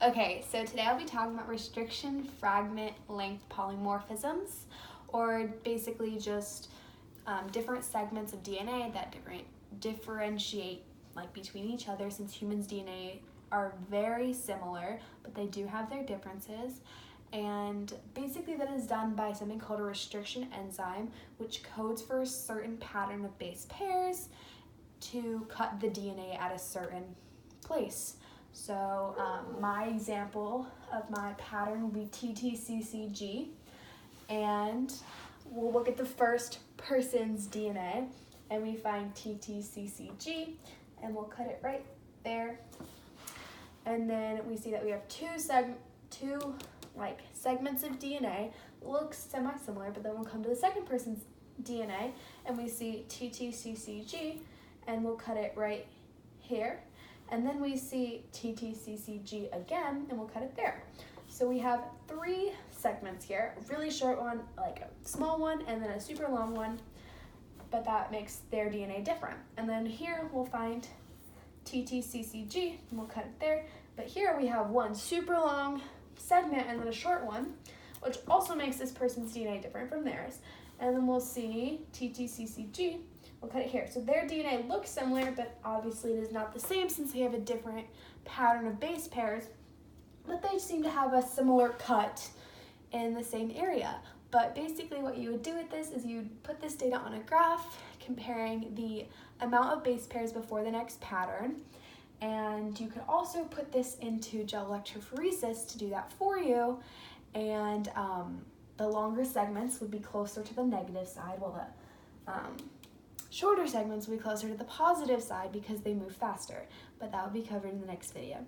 Okay, so today I'll be talking about restriction fragment length polymorphisms, or basically just different segments of DNA that differentiate between each other, since humans' DNA are very similar, but they do have their differences. And basically that is done by something called a restriction enzyme, which codes for a certain pattern of base pairs to cut the DNA at a certain place. So my example of my pattern will be TTCCG, and we'll look at the first person's DNA, and we find TTCCG, and we'll cut it right there. And then we see that we have two segments of DNA. Looks semi-similar, but then we'll come to the second person's DNA, and we see TTCCG, and we'll cut it right here. And then we see TTCCG again, and we'll cut it there. So we have three segments here, a really short one, like a small one, and then a super long one, but that makes their DNA different. And then here we'll find TTCCG, and we'll cut it there. But here we have one super long segment and then a short one, which also makes this person's DNA different from theirs. And then we'll see TTCCG, we'll cut it here. So their DNA looks similar, but obviously it is not the same since they have a different pattern of base pairs, but they seem to have a similar cut in the same area. But basically what you would do with this is you'd put this data on a graph comparing the amount of base pairs before the next pattern, and you could also put this into gel electrophoresis to do that for you, and the longer segments would be closer to the negative side, while the shorter segments will be closer to the positive side because they move faster, but that will be covered in the next video.